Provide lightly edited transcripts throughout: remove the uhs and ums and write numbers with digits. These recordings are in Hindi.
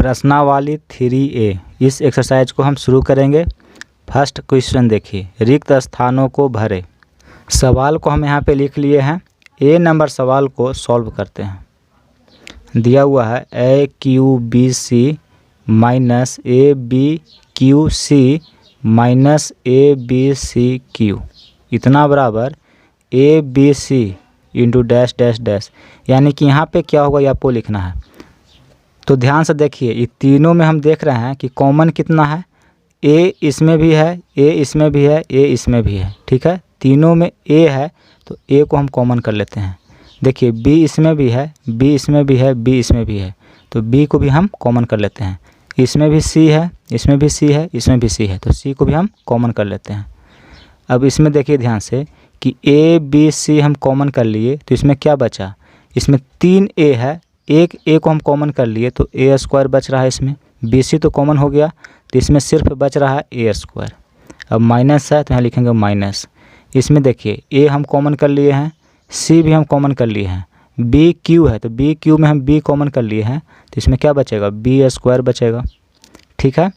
प्रश्नावली 3A। इस एक्सरसाइज को हम शुरू करेंगे। फर्स्ट क्वेश्चन देखिए, रिक्त स्थानों को भरें। सवाल को हम यहाँ पे लिख लिए हैं। ए नंबर सवाल को सॉल्व करते हैं। दिया हुआ है a q b c minus a b q c minus a b c q इतना बराबर a b c into dash dash dash, यानी कि यहाँ पे क्या होगा ये आपको लिखना है। तो ध्यान से देखिए, ये तीनों में हम देख रहे हैं कि कॉमन कितना है। ए इसमें भी है, ए इसमें भी है, ए इसमें भी है। ठीक है, तीनों में ए है तो ए को हम कॉमन कर लेते हैं। देखिए बी इसमें भी है, बी इसमें भी है, बी इसमें भी है, तो बी को भी हम कॉमन कर लेते हैं। इसमें भी सी है, इसमें भी सी है, इसमें भी सी है, तो सी को भी हम कॉमन कर लेते हैं। अब इसमें देखिए ध्यान से कि ए बी सी हम कॉमन कर लिए तो इसमें क्या बचा, इसमें 3 ए है, एक ए को हम कॉमन कर लिए तो ए स्क्वायर बच रहा है। इसमें बी सी तो कॉमन हो गया तो इसमें सिर्फ बच रहा है ए स्क्वायर। अब माइनस है तो यहाँ लिखेंगे माइनस। इसमें देखिए ए हम कॉमन कर लिए हैं, सी भी हम कॉमन कर लिए हैं, बी क्यू है तो बी क्यू में हम बी कॉमन कर लिए हैं तो इसमें क्या बचेगा, बी स्क्वायर बचेगा। ठीक है,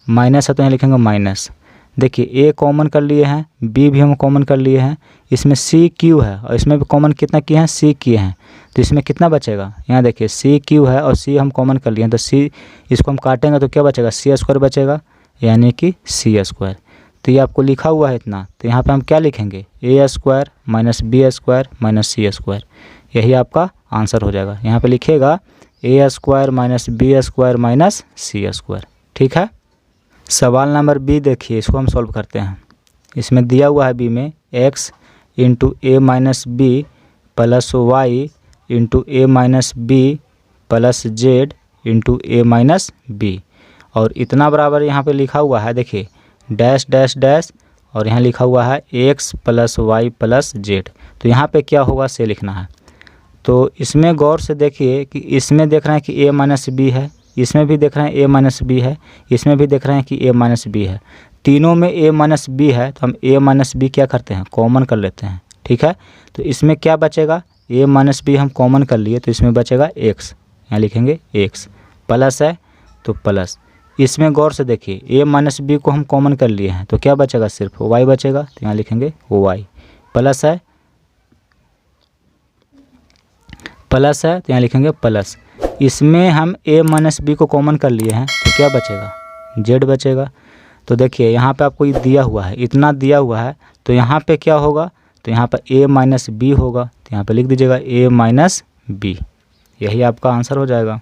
माइनस है तो यहाँ लिखेंगे माइनस। देखिए ए कॉमन कर लिए हैं, बी भी हम कॉमन कर लिए हैं, इसमें सी क्यू है और इसमें भी कॉमन कितना किए हैं, सी किए हैं, तो इसमें कितना बचेगा, यहाँ देखिए सी क्यू है और सी हम कॉमन कर लिए हैं तो सी इसको हम काटेंगे तो क्या बचेगा, सी स्क्वायर बचेगा, यानी कि सी स्क्वायर। तो ये आपको लिखा हुआ है इतना, तो यहाँ पे हम क्या लिखेंगे, a square minus B square minus c square, यही आपका आंसर हो जाएगा। यहाँ पे लिखिएगा a square minus B square minus c square. ठीक है, सवाल नंबर बी देखिए, इसको हम सॉल्व करते हैं। इसमें दिया हुआ है बी में x इंटू ए minus b plus y into ए minus b plus Z into ए माइनस बी, और इतना बराबर यहाँ पे लिखा हुआ है, देखिए डैश डैश डैश, और यहाँ लिखा हुआ है x plus Y plus z. तो यहाँ पे क्या होगा से लिखना है। तो इसमें गौर से देखिए कि इसमें देख रहे हैं कि a माइनस बी है, इसमें भी देख रहे हैं a माइनस बी है, इसमें भी देख रहे हैं कि a माइनस बी है। तीनों में a माइनस बी है तो हम a माइनस बी क्या करते हैं, कॉमन कर लेते हैं। ठीक है, तो इसमें क्या बचेगा, a माइनस बी हम कॉमन कर लिए तो इसमें बचेगा x, यहाँ लिखेंगे x, प्लस है तो प्लस। इसमें गौर से देखिए a माइनस बी को हम कॉमन कर लिए हैं तो क्या बचेगा, सिर्फ y बचेगा, तो यहाँ लिखेंगे y, प्लस है प्लस है तो यहाँ लिखेंगे प्लस। इसमें हम a माइनस बी को कॉमन कर लिए हैं तो क्या बचेगा, z बचेगा। तो देखिए यहाँ पे आपको ये दिया हुआ है, इतना दिया हुआ है, तो यहाँ पे क्या होगा, तो यहाँ पर a माइनस बी होगा, तो यहाँ पे लिख दीजिएगा a माइनस बी, यही आपका आंसर हो जाएगा।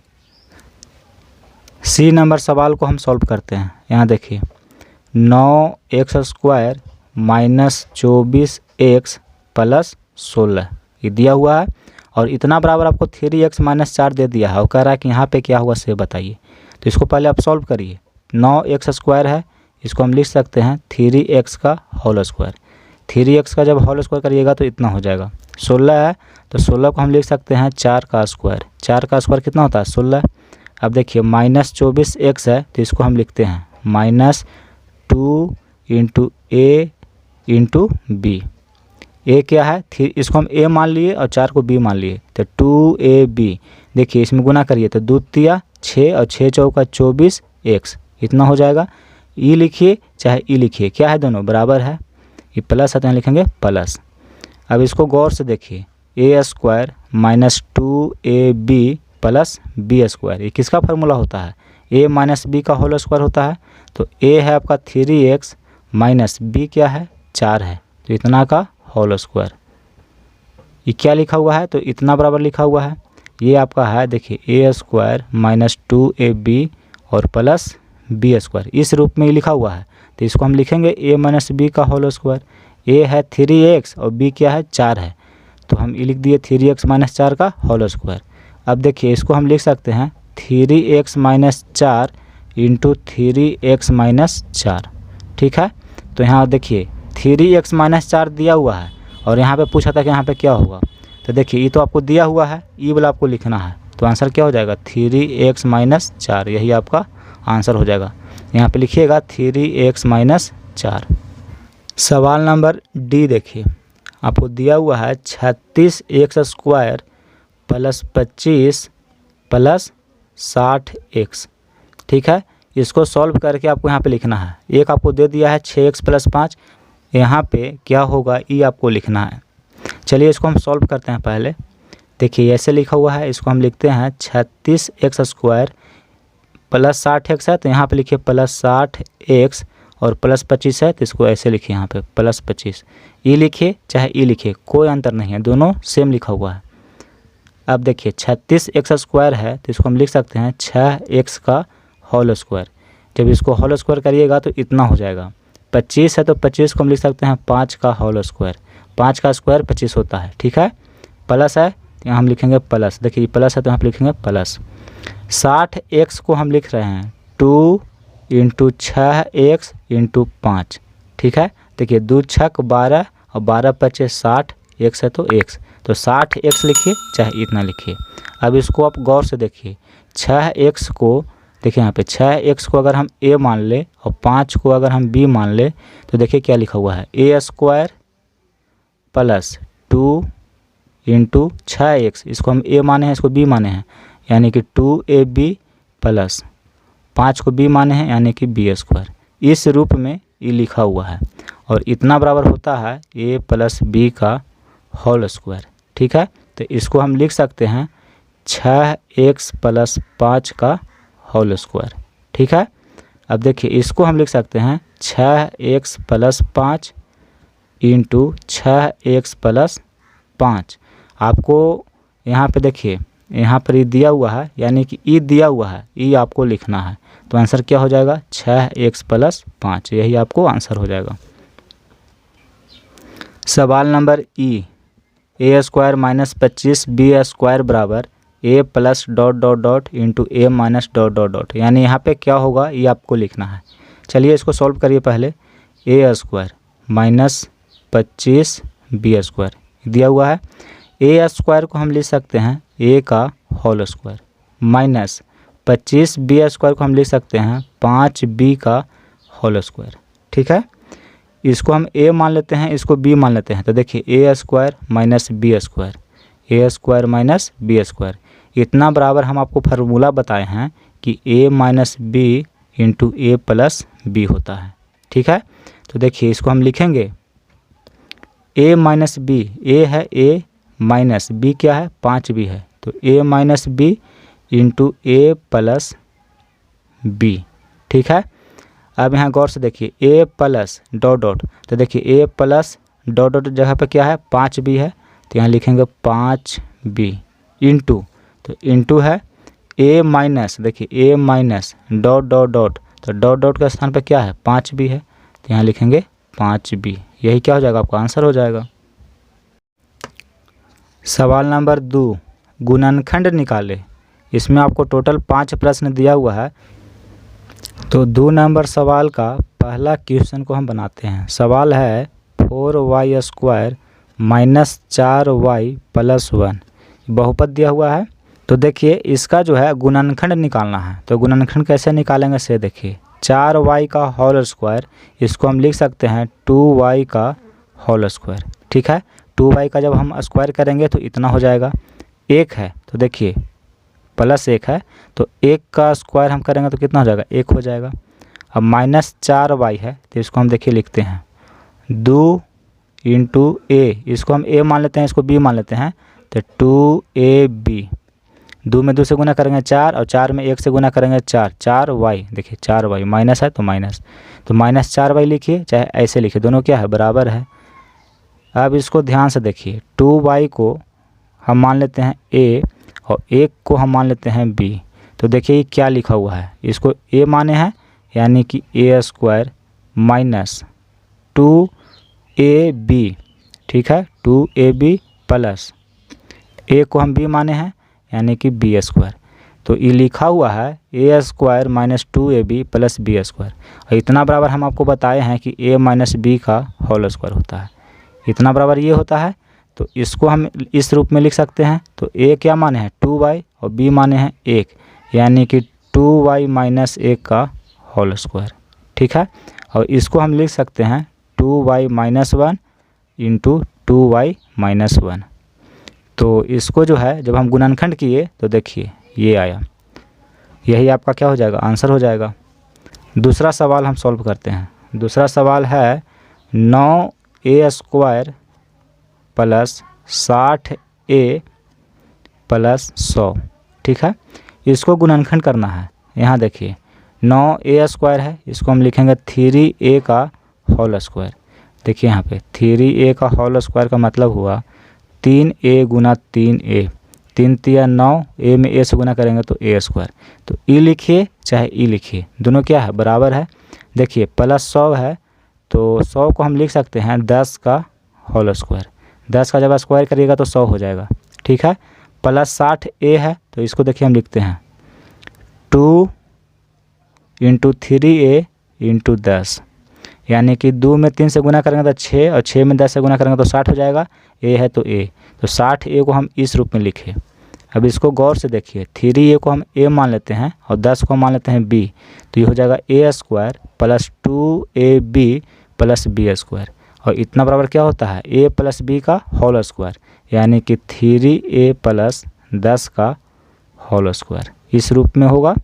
सी नंबर सवाल को हम सॉल्व करते हैं। यहाँ देखिए 9x square minus 24x plus 16 ये दिया हुआ है, और इतना बराबर आपको 3x माइनस 4 दे दिया है और कह रहा है कि यहाँ पे क्या हुआ से बताइए। तो इसको पहले आप सॉल्व करिए। 9x स्क्वायर है, इसको हम लिख सकते हैं 3x का होल स्क्वायर। 3x का जब होल स्क्वायर करिएगा तो इतना हो जाएगा। 16 है तो 16 को हम लिख सकते हैं 4 का स्क्वायर। 4 का स्क्वायर कितना होता है, 16। अब देखिए माइनस 24x है तो इसको हम लिखते हैं माइनस 2 इंटू ए इंटू बी। ए क्या है, इसको हम a मान लिए और 4 को b मान लिए तो 2ab। देखिए इसमें गुना करिए तो 2 तिया 6 और 6 चौका 24x इतना हो जाएगा। ई लिखिए चाहे ई लिखिए, क्या है दोनों बराबर है, ये प्लस है तो यहाँ लिखेंगे प्लस। अब इसको गौर से देखिए a square minus 2ab plus b square, ये किसका फार्मूला होता है, a माइनस बी का होल स्क्वायर होता है। तो a है आपका 3x माइनस b क्या है 4 है, तो इतना का होल स्क्वायर। ये क्या लिखा हुआ है, तो इतना बराबर लिखा हुआ है, ये आपका है देखिए a स्क्वायर माइनस 2ab और प्लस बी स्क्वायर, इस रूप में ये लिखा हुआ है। तो इसको हम लिखेंगे a माइनस बी का होल स्क्वायर। a है 3x और b क्या है 4 है, तो हम ये लिख दिए 3x माइनस 4 का होल स्क्वायर। अब देखिए इसको हम लिख सकते हैं 3x minus 4 into 3x minus 4। ठीक है, तो यहाँ देखिए 3x माइनस 4 दिया हुआ है और यहाँ पे पूछा था कि यहाँ पे क्या होगा, तो देखिए ये तो आपको दिया हुआ है, ई वाला आपको लिखना है, तो आंसर क्या हो जाएगा 3x माइनस 4, यही आपका आंसर हो जाएगा। यहाँ पे लिखिएगा 3x माइनस 4। सवाल नंबर डी देखिए, आपको दिया हुआ है 36x square plus 25 plus 60x ठीक है। इसको सॉल्व करके आपको यहाँ पे लिखना है। एक आपको दे दिया है 6x + 5, यहाँ पे क्या होगा ई आपको लिखना है। चलिए इसको हम सॉल्व करते हैं पहले। देखिए ऐसे लिखा हुआ है, इसको हम लिखते हैं 36x² + 60x है तो यहाँ पे लिखिए +60x और +25 है तो इसको ऐसे लिखिए यहाँ पे +25। ई लिखिए चाहे ई लिखिए, कोई अंतर नहीं है, दोनों सेम लिखा हुआ है। अब देखिए 36x² है तो इसको हम लिख सकते हैं 6x का होल स्क्वायर। जब इसको होल स्क्वायर करिएगा तो इतना हो जाएगा। 25 है तो 25 को हम लिख सकते हैं 5 का होल स्क्वायर। 5 का स्क्वायर 25 होता है, ठीक है। प्लस है तो यहाँ हम लिखेंगे प्लस, देखिए प्लस है तो यहाँ पे लिखेंगे प्लस। 60x को हम लिख रहे हैं 2 × 6x × 5, ठीक है। देखिए 2 × 6 = 12 और 12 × 5 = 60, x है तो x, तो 60x लिखिए चाहे इतना लिखिए। अब इसको आप गौर से देखिए, 6x को देखिए यहाँ पे 6x को अगर हम a मान ले और 5 को अगर हम b मान ले तो देखिए क्या लिखा हुआ है, a² + 2 × 6x, इसको हम a माने हैं, इसको b माने हैं, यानी कि 2ab + 5 को b माने हैं यानी कि b²। इस रूप में ये लिखा हुआ है और इतना बराबर होता है a + b का होल स्क्वायर, ठीक है। तो इसको हम लिख सकते हैं 6x + 5 का होल स्क्वायर, ठीक है। अब देखिए इसको हम लिख सकते हैं 6x + 5 × 6x + 5। आपको यहाँ पे देखिए यहाँ पर ई दिया हुआ है, यानी कि ई दिया हुआ है, ई आपको लिखना है। तो आंसर क्या हो जाएगा, 6x + 5, यही आपको आंसर हो जाएगा। सवाल number E, a² - 25 b² = a + ... × a - ... यानी यहाँ पे क्या होगा ये आपको लिखना है। चलिए इसको सॉल्व करिए पहले। a² - 25 b² दिया हुआ है। a² को हम लिख सकते हैं a का होल स्क्वायर माइनस 25 b² को हम लिख सकते हैं 5b का होल स्क्वायर, ठीक है। इसको हम a मान लेते हैं, इसको b मान लेते हैं, तो देखिए a² - b², a² - b², इतना बराबर हम आपको फार्मूला बताए हैं कि a - b × a + b होता है, ठीक है। तो देखिए इसको हम लिखेंगे a - b, a है a माइनस b क्या है 5b है, तो a - b × a + b, ठीक है। अब यहाँ गौर से देखिए a + ... तो देखिए a + ... जगह पे क्या है 5b है तो यहाँ लिखेंगे 5b इंटू, तो इंटू है a माइनस, देखिए a माइनस ... तो ... के स्थान पे क्या है 5b है तो यहाँ लिखेंगे 5b, यही क्या हो जाएगा आपका आंसर हो जाएगा। सवाल नंबर 2, गुणनखंड निकाले। इसमें आपको टोटल 5 प्रश्न दिया हुआ है। तो 2 नंबर सवाल का पहला क्वेश्चन को हम बनाते हैं। सवाल है 4y² - 4y + 1 बहुपद दिया हुआ है। तो देखिए इसका जो है गुणनखंड निकालना है। तो गुणनखंड कैसे निकालेंगे से देखिए, 4y का होल स्क्वायर, इसको हम लिख सकते हैं 2y का होल स्क्वायर, ठीक है। 2y का जब हम स्क्वायर करेंगे तो इतना हो जाएगा। 1 है तो देखिए +1 है तो 1 का स्क्वायर हम करेंगे तो कितना हो जाएगा 1 हो जाएगा। अब -4y है तो इसको हम देखिए लिखते हैं 2 × a, इसको हम a मान लेते हैं, इसको b मान लेते हैं, तो 2ab, 2 में 2 से गुना करेंगे 4 और 4 में 1 से गुना करेंगे 4, 4y, देखिए 4y माइनस है तो माइनस, तो -4y लिखिए चाहे ऐसे लिखिए, दोनों क्या है बराबर है। अब इसको ध्यान से देखिए, 2y को हम मान लेते हैं a और 1 को हम मान लेते हैं b, तो देखिए ये क्या लिखा हुआ है, इसको a माने हैं यानी कि a² - 2ab, ठीक है, 2ab प्लस a को हम b माने हैं यानी कि b², तो ये लिखा हुआ है a² - 2ab + b², और इतना बराबर हम आपको बताए हैं कि a - b का होल स्क्वायर होता है, इतना बराबर ये होता है। तो इसको हम इस रूप में लिख सकते हैं। तो a क्या माने हैं 2y और b माने हैं 1, यानी कि 2y - 1 का होल स्क्वायर, ठीक है। और इसको हम लिख सकते हैं 2y - 1 × 2y - 1। तो इसको जो है जब हम गुणनखंड किए तो देखिए ये आया, यही आपका क्या हो जाएगा, आंसर हो जाएगा। दूसरा सवाल हम सॉल्व करते हैं। दूसरा सवाल है 9a² प्लस 60a प्लस 100, ठीक है। इसको गुणनखंड करना है। यहाँ देखिए 9a² है, इसको हम लिखेंगे 3a का होल स्क्वायर। देखिए यहाँ पे 3a का होल स्क्वायर का मतलब हुआ 3a गुना 3a, 3 तिया 9, a में a से गुना करेंगे तो a²। तो e लिखिए चाहे e लिखिए, दोनों क्या है, बराबर है। देखिए प्लस 100 है तो 100 को हम लिख सकते हैं 10 का होल स्क्वायर। 10 का जब स्क्वायर करिएगा तो 100 हो जाएगा, ठीक है। प्लस 60a है तो इसको देखिए हम लिखते हैं 2 × 3a × 10, यानी कि 2 में 3 से गुना करेंगे तो 6 और 6 में 10 से गुना करेंगे तो 60 हो जाएगा। a है तो a, तो 60a को हम इस रूप में लिखे। अब इसको गौर से देखिए, 3a को हम a मान लेते हैं और 10 को मान लेते हैं b, तो ये हो जाएगा a² plus 2ab plus b²। और इतना बराबर क्या होता है, a प्लस b का होल स्क्वायर, यानी कि 3a प्लस 10 का होल स्क्वायर इस रूप में होगा।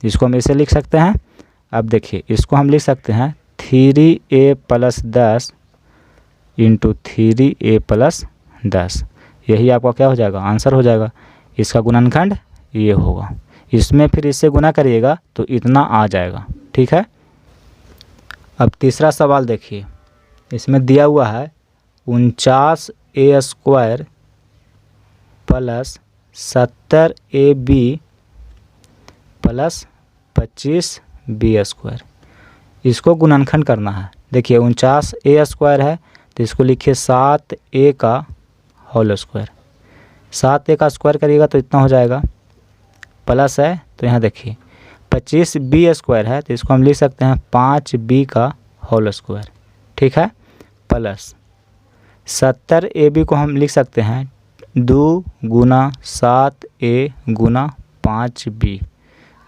इसको हम ऐसे लिख सकते हैं। अब देखिए इसको हम लिख सकते हैं 3a प्लस 10 × 3a प्लस 10, यही आपका क्या हो जाएगा, आंसर हो जाएगा। इसका गुणनखंड ये होगा। इसमें फिर इससे गुना करिएगा तो इतना आ जाएगा, ठीक है। अब तीसरा सवाल देखिए, इसमें दिया हुआ है 49a² plus 70ab plus 25b²। इसको गुणनखंड करना है। देखिए 49a² है तो इसको लिखिए 7a का होल स्क्वायर। 7a का स्क्वायर करिएगा तो इतना हो जाएगा, प्लस है तो यहाँ देखिए 25b² है तो इसको हम लिख सकते हैं 5b का होल स्क्वायर, ठीक है। प्लस 70ab को हम लिख सकते हैं 2 गुना 7a गुना 5b।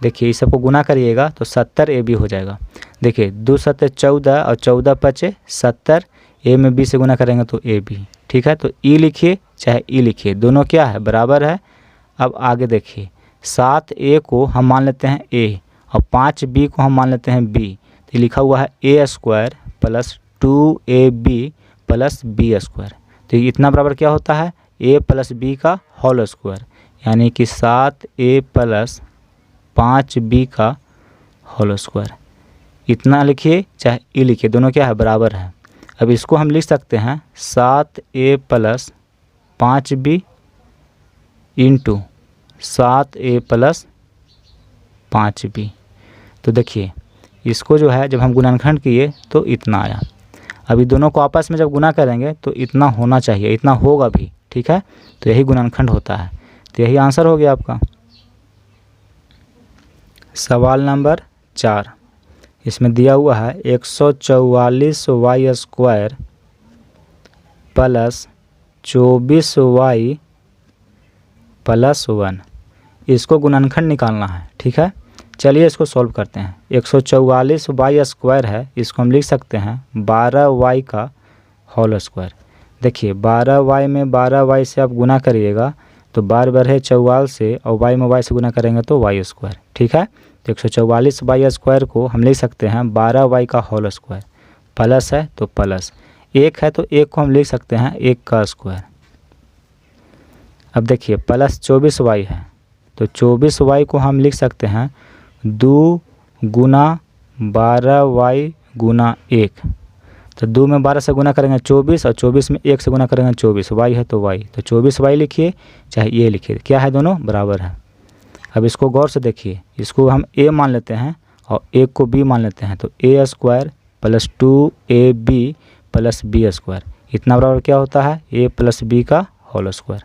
देखिए इस सबको गुना करिएगा तो 70ab हो जाएगा। देखिए 2 7 14 और 14 5 70, a में b से गुना करेंगे तो ab, ठीक है। तो e लिखिए चाहे e लिखिए, दोनों क्या है, बराबर है। अब आगे देखिए 7a को हम मान लेते हैं a और 5b को हम मान लेते हैं b, तो लिखा हुआ है a² plus 2ab plus b²। तो इतना बराबर क्या होता है, a प्लस b का होल स्क्वायर, यानी कि 7a प्लस 5b का होल स्क्वायर। इतना लिखिए चाहे e लिखिए, दोनों क्या है, बराबर है। अब इसको हम लिख सकते हैं 7a plus 5b × 7a plus 5b। तो देखिए इसको जो है जब हम गुणनखंड किए तो इतना आया। अभी दोनों को आपस में जब गुना करेंगे तो इतना होना चाहिए, इतना होगा भी, ठीक है। तो यही गुणनखंड होता है। तो यही आंसर हो गया आपका। सवाल नंबर 4, इसमें दिया हुआ है 144y² प्लस 24y प्लस 1। इसको गुणनखंड निकालना है, ठीक है। चलिए इसको सॉल्व करते हैं। 144y² है, इसको हम लिख सकते हैं 12y का होल स्क्वायर। देखिए 12y में 12y से आप गुना करिएगा तो 12 बढ़े 44 से और y में y से गुना करेंगे तो y², ठीक है। तो 144y² को हम लिख सकते हैं 12y का होल स्क्वायर, प्लस है तो प्लस, 1 है तो 1 को हम लिख सकते हैं 1 का स्क्वायर। अब देखिए प्लस 24y है तो 24y को हम लिख सकते हैं 2 गुना 12y गुना 1। तो 2 में 12 से गुना करेंगे 24 और 24 में 1 से गुना करेंगे 24, y है तो y, तो 24y लिखिए चाहे ये लिखिए, क्या है, दोनों बराबर है। अब इसको गौर से देखिए, इसको हम a मान लेते हैं और 1 को b मान लेते हैं, तो a² plus 2ab plus b²। इतना बराबर क्या होता है, a प्लस b का होल स्क्वायर।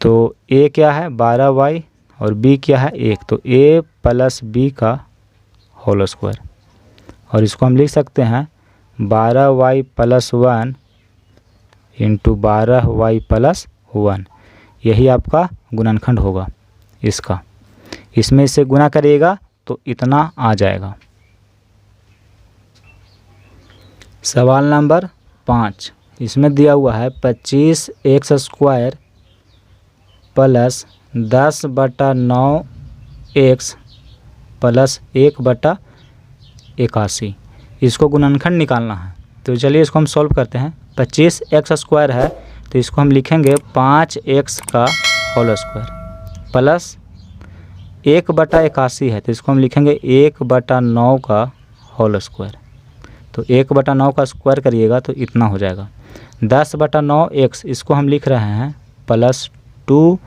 तो a क्या है 12y और b क्या है 1, तो a प्लस b का होल स्क्वायर। और इसको हम लिख सकते हैं 12y प्लस 1 × 12y प्लस 1। यही आपका गुणनखंड होगा इसका। इसमें इसे गुना करिएगा तो इतना आ जाएगा। सवाल नंबर 5, इसमें दिया हुआ है 25x² प्लस 10/9 एक्स प्लस 1/81, इसको गुणनखंड निकालना है। तो चलिए इसको हम सॉल्व करते हैं। 25x² है तो इसको हम लिखेंगे 5x का होल स्क्वायर प्लस 1/81 है तो इसको हम लिखेंगे 1/9 का होल स्क्वायर। तो 1/9 का स्क्वायर करिएगा तो इतना हो जाएगा। 10/9x इसको हम लिख रहे हैं प्लस 2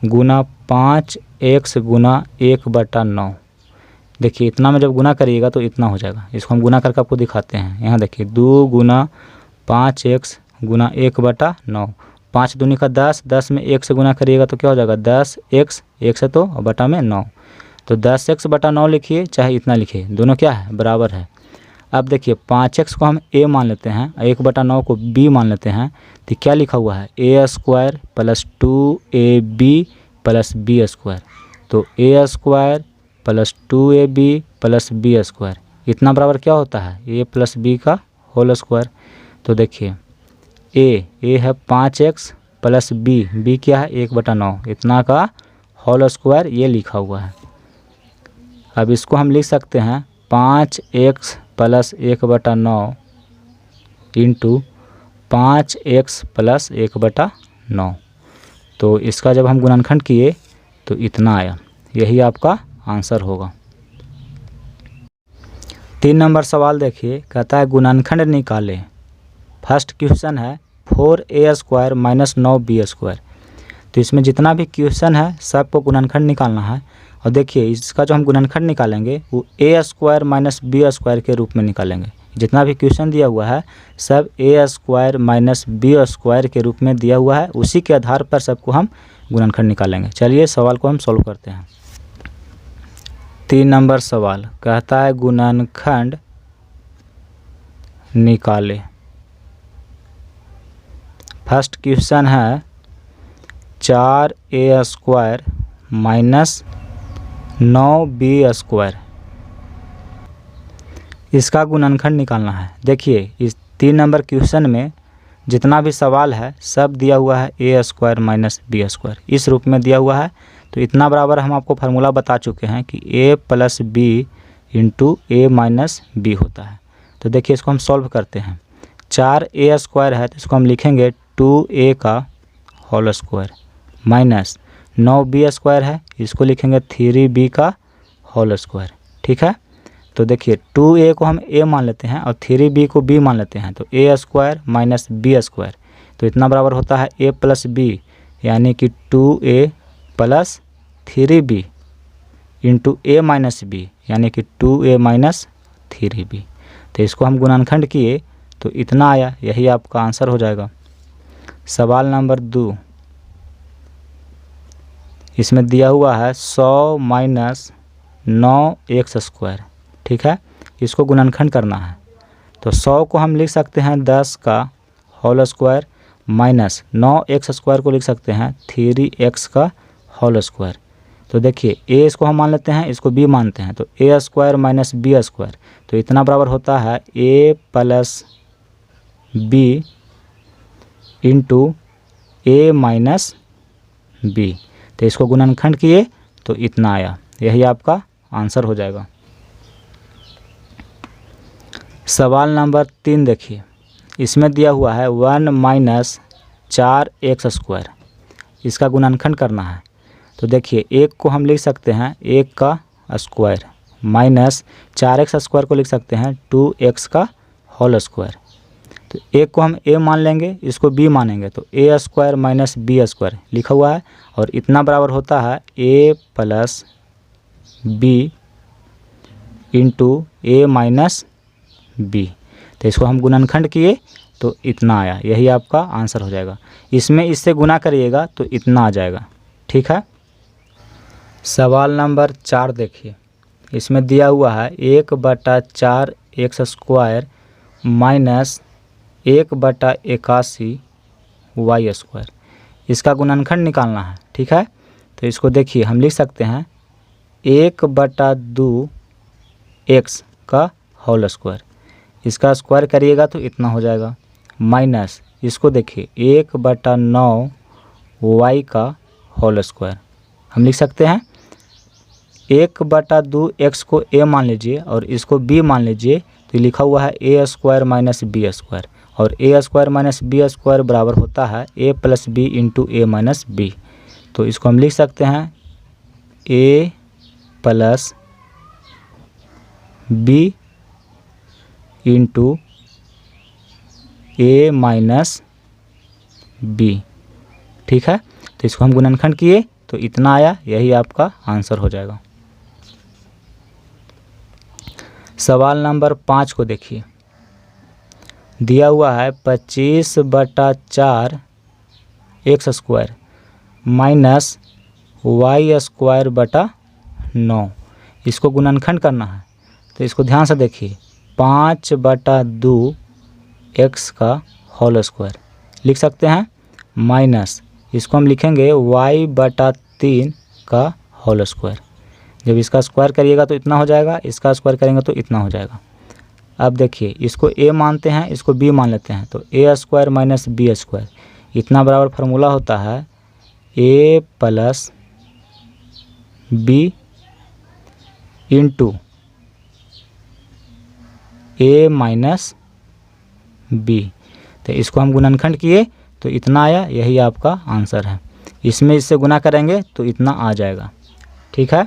गुना 5x गुना 1/9। देखिए इतना में जब गुना करिएगा तो इतना हो जाएगा। इसको हम गुना करके आपको दिखाते हैं। यहाँ देखिए 2 गुना 5x गुना 1/9, 5 दूनी का 10, 10 में 1 से गुना करिएगा तो क्या हो जाएगा 10x, 1 से तो बटा में 9, तो 10x/9 लिखिए चाहे इतना लिखिए, दोनों क्या है बराबर है। अब देखिए 5x को हम a मान लेते हैं, 1/9 को b मान लेते हैं, तो क्या लिखा हुआ है a² plus 2ab plus b²। तो a² plus 2ab plus b², इतना बराबर क्या होता है a प्लस b का होल स्क्वायर। तो देखिए a है 5x प्लस b क्या है 1/9, इतना का होल स्क्वायर ये लिखा हुआ है। अब इसको हम लिख सकते हैं 5x plus 1/9 into 5x plus 1/9। तो इसका जब हम गुणनखंड किए तो इतना आया, यही आपका आंसर होगा। 3 नंबर सवाल देखिए, कहता है गुणनखंड निकालें। फर्स्ट क्वेश्चन है 4a² माइनस 9b²। तो इसमें जितना भी क्वेश्चन है सबको गुणनखंड निकालना है। और देखिए इसका जो हम गुणनखंड निकालेंगे वो a² माइनस b² के रूप में निकालेंगे। जितना भी क्वेश्चन दिया हुआ है सब a² माइनस b² के रूप में दिया हुआ है, उसी के आधार पर सबको हम गुणनखंड निकालेंगे। चलिए सवाल को हम सॉल्व करते हैं। 3 नंबर सवाल कहता है गुणनखंड निकाले। फर्स्ट क्वेश्चन है 4a² माइनस 9b², इसका गुणनखंड निकालना है। देखिए इस 3 नंबर क्वेश्चन में जितना भी सवाल है सब दिया हुआ है a² माइनस b², इस रूप में दिया हुआ है। तो इतना बराबर हम आपको फार्मूला बता चुके हैं कि a plus b into a minus b होता है। तो देखिए इसको हम सॉल्व करते हैं। 4a² है तो इसको हम लिखेंगे 2a का होल स्क्वायर माइनस 9b² है, इसको लिखेंगे 3b का होल स्क्वायर। ठीक है, तो देखिए 2a को हम a मान लेते हैं और 3b को b मान लेते हैं, तो a² माइनस b², तो इतना बराबर होता है a प्लस b, यानी कि 2a plus 3b into a minus b, यानी कि 2a माइनस 3b। तो इसको हम गुणनखंड किए तो इतना आया, यही आपका आंसर हो जाएगा। सवाल नंबर 2, इसमें दिया हुआ है 100 माइनस 9x²। ठीक है, इसको गुणनखंड करना है। तो 100 को हम लिख सकते हैं 10 का होल स्क्वायर माइनस 9x² को लिख सकते हैं 3x का होल स्क्वायर। तो देखिए a इसको हम मान लेते हैं, इसको b मानते हैं, तो a² माइनस b², तो इतना बराबर होता है a plus b into a minus b। तो इसको गुणनखंड किए तो इतना आया, यही आपका आंसर हो जाएगा। सवाल नंबर 3 देखिए, इसमें दिया हुआ है 1 माइनस 4x², इसका गुणनखंड करना है। तो देखिए 1 को हम लिख सकते हैं 1 का स्क्वायर माइनस 4x² को लिख सकते हैं 2x का होल स्क्वायर। तो 1 को हम a मान लेंगे, इसको b मानेंगे, तो a² माइनस b² लिखा हुआ है, और इतना बराबर होता है a plus b into a minus b। तो इसको हम गुणनखंड किए तो इतना आया, यही आपका आंसर हो जाएगा। इसमें इससे गुना करिएगा तो इतना आ जाएगा। ठीक है, सवाल नंबर 4 देखिए, इसमें दिया हुआ है 1/4x² माइनस 1/81y², इसका गुणनखंड निकालना है। ठीक है, तो इसको देखिए हम लिख सकते हैं 1/2x का होल स्क्वायर, इसका स्क्वायर करिएगा तो इतना हो जाएगा, माइनस इसको देखिए 1/9y का होल स्क्वायर, हम लिख सकते हैं 1/2 x को a मान लीजिए और इसको b मान लीजिए, तो लिखा हुआ है a square minus B square, और a square minus B square बराबर होता है a plus B into A minus B. तो इसको हम लिख सकते हैं a plus B into A minus B. ठीक है, तो इसको हम गुणनखंड किए तो इतना आया, यही आपका आंसर हो जाएगा। सवाल नंबर 5 को देखिए, दिया हुआ है 25/4 x square minus Y square बटा 9। इसको गुणनखंड करना है, तो इसको ध्यान से देखिए, 5/2 x का होल स्क्वायर लिख सकते हैं, माइनस इसको हम लिखेंगे y/3 का होल स्क्वायर। जब इसका स्क्वायर करिएगा तो इतना हो जाएगा, इसका स्क्वायर करेंगे तो इतना हो जाएगा। अब देखिए, इसको a मानते हैं, इसको b मान लेते हैं, तो a square minus B square इतना बराबर फार्मूला होता है a plus B into A minus B. तो इसको हम गुणनखंड किए तो इतना आया, यही आपका आंसर है। इसमें इससे गुना करेंगे तो इतना आ जाएगा। ठीक है,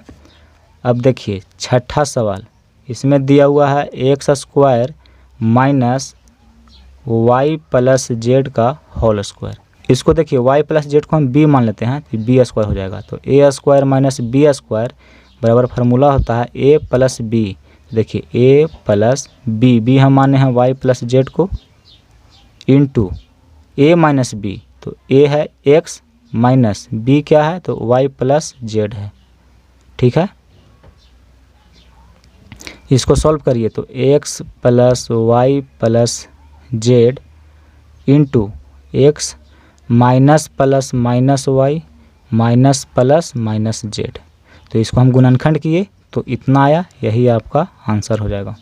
अब देखिए छठा सवाल, इसमें दिया हुआ है X square minus Y plus Z का होल स्क्वायर। इसको देखिए, वाई प्लस जेड को हम बी मान लेते हैं, तो बी स्क्वायर हो जाएगा। तो ए स्क्वायर माइनस बी स्क्वायर बराबर फार्मूला होता है ए प्लस बी। देखिए ए प्लस बी, बी हम माने हैं वाई प्लस जेड को, इंटू ए माइनस बी, तो ए है एक्स माइनस बी क्या है, तो वाई प्लस जेड है। ठीक है, इसको सॉल्व करिए तो X plus Y plus Z into X minus plus minus Y minus plus minus Z. तो इसको हम गुणनखंड किए तो इतना आया, यही आपका आंसर हो जाएगा।